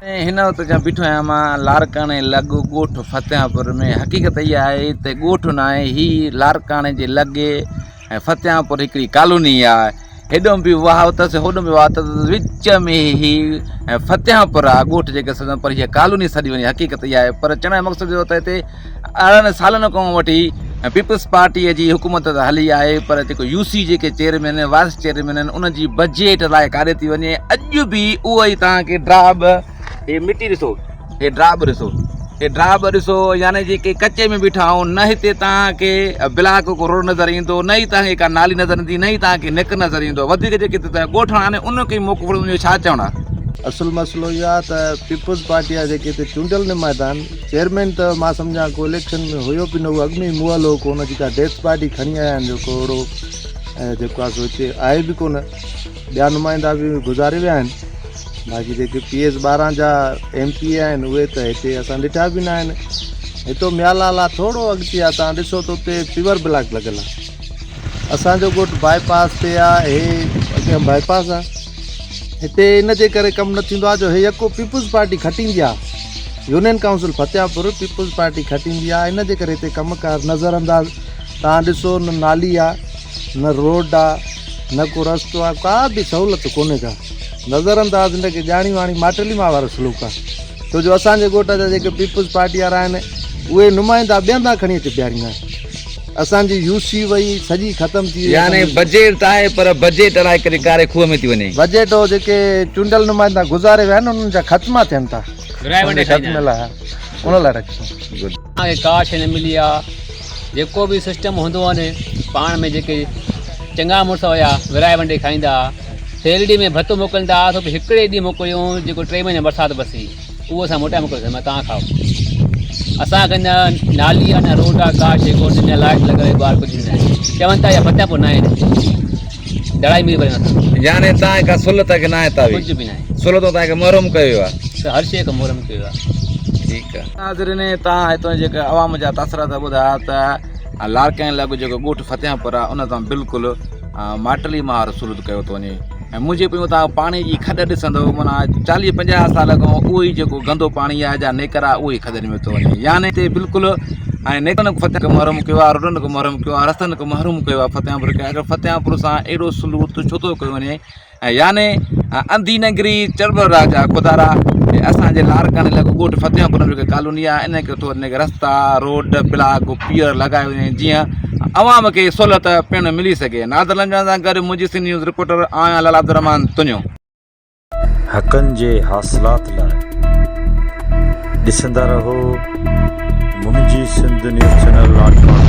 हिन वक़्तु जा बीठो आहियां मां लाड़काणे लॻ ॻोठ फतेहापुर में। हक़ीक़त इहा आहे त ॻोठ न आहे, हीअ लाड़काणे जे लॻे ऐं फतेहापुर हिकिड़ी कॉलोनी आहे। हेॾो बि वाह अथसि, होॾो बि वाह अथसि, विच में ही फतेहापुर आहे ॻोठ जेके सॾा, पर हीअ कॉलोनी सॾी वञे। हक़ीक़त इहा आहे। पर चवण जो मक़सदु इहो त हिते 18 सालनि खां वठी पीपल्स पार्टीअ जी हुकूमत हली आहे, पर जेको यूसी जेके चेयरमैन आहिनि, वाइस चेयरमैन आहिनि, उनजी बजट लाइ काॾे थी वञे। अॼु बि उहो ई तव्हांखे ड्राब, हे मिटी ॾिसो, हे ड्राब ॾिसो, हे ड्राब ॾिसो, यानी जेके कचे में बीठा आहियूं। न हिते तव्हांखे ब्लॉक को रोड नज़र ईंदो, न ई तव्हांखे का नाली नज़र ईंदी, न ई तव्हांखे नेक नज़र ईंदो। वधीक जेके ॻोठ आहिनि उनखे मोकिलियो, उनजो छा चवणु आहे? असुल मसइलो इहो आहे त पीपल्स पार्टी आहे जेके हिते चूंडियल नुमाइंदा आहिनि। चेयरमैन त मां सम्झां को इलेक्शन में हुयो बि न, उहो अॻु में ई मुअल हो, को हुनजी का डेथ पार्टी खणी आया आहिनि जेको अहिड़ो, ऐं जेको आहे सो हिते आहे बि कोन। ॿिया नुमाइंदा बि गुज़ारे विया आहिनि। बाक़ी जेके PS 12 जा MP आहिनि उहे त हिते असां ॾिठा बि न आहिनि। हितो म्यालाल आहे, थोरो अॻिते आहे, तव्हां ॾिसो त उते प्योर ब्लॉक लॻियल आहे। असांजो ॻोठु बाईपास ते आहे, हे अॻियां बाईपास आहे। हिते इन जे करे कमु न थींदो आहे जो हे यको पीपल्स पार्टी खटींदी आहे। यूनियन काउंसिल फतेहापुर पीपल्स पार्टी खटींदी आहे, इन जे करे हिते कमुकार नज़रअंदाज़। तव्हां ॾिसो, न नाली आहे, न रोड आहे, न को रस्तो आहे, का बि सहूलियत कोन्हे का। नज़रअंदाज़ हिनखे ॼाणी वाणी माटली मां वारो सलूक आहे। छो जो असांजे ॻोठ जा जेके पीपल्स पार्टी वारा आहिनि उहे नुमाइंदा ॿियनि था खणी अची बीहारींदा आहिनि। असांजी यूसी वई सॼी ख़तम थी, यानी बजट त आहे पर बजट अलाए करे कारे खूह में थी वञे। बजट हो जेके चूंडियल नुमाइंदा गुज़ारे विया आहिनि उन्हनि जा ख़त्मा थियनि था, उन लाइ रखियो। काश न मिली आहे। जेको बि सिस्टम हूंदो आहे न, पाण में जेके चङा मुड़ुस हुया विराए वंडे खाईंदा, सैलरी में भतो मोकिलींदा, त हिकिड़े ॾींहुं मोकिलियूं जेको 3 महीने बरसाति बसी, उहो असां मोटाए मोकिलियोसीं। मां तव्हां खाओ, असांखे न नाली आहे, न रोड आहे, का जेको न लाइट लॻल ॿार कुझु न आहे। चवनि था या फतेहापुर न आहे, लड़ाई में वञनि। यानी तव्हांखे का सहूलियत की न आहे? कुझु बि न आहे। सहूलियत तव्हांखे महरूम कयो आहे, हर शइ खां महरूम कयो आहे। ठीकु आहे। नाज़रीन, तव्हां हितां जेके आवाम जा तासरात ॿुधाया त लाड़काणे लॻ जेको ॻोठ फतेहापुर आहे उन तां बिल्कुलु माटली मां रसूलत कयो थो वञे। ऐं मुंहिंजे पियो तव्हां पाणी जी खॾ ॾिसंदव, माना 40-50 साल खां उहो ई जेको गंदो पाणी आहे या नेकर आहे उहो ई खॾनि में थो वञे। यानी हिते बिल्कुलु ऐं नेकनि को फतेह महरूम कयो आहे, रोडनि को महरूम कयो आहे, रस्तनि को महरूम कयो आहे फतेहापुर खे। अगरि फतेहापुर सां अहिड़ो सलूक छो थो कयो वञे? ऐं यानी अंधी नगरी चरबर राजा खुदारा असांजे लाड़काणे लॻ ॻोठ फतेहापुर में जेके कॉलोनी आहे, इन खे थोरो हिनखे रस्ता, रोड, ब्लॉक, पियर लॻाए वञे जीअं अवाम खे सहूलियत पिणु मिली सघे। नादरनि सां गॾु मुंहिंजी सिंध न्यूज़ रिपोर्टर आहियां लाल अब्दुर्रहमान तुंहिंजो। हक़नि जे हासिलात लाइ ॾिसंदा रहो मुंहिंजी सिंध न्यूज़ चैनल لاڙڪاڻو।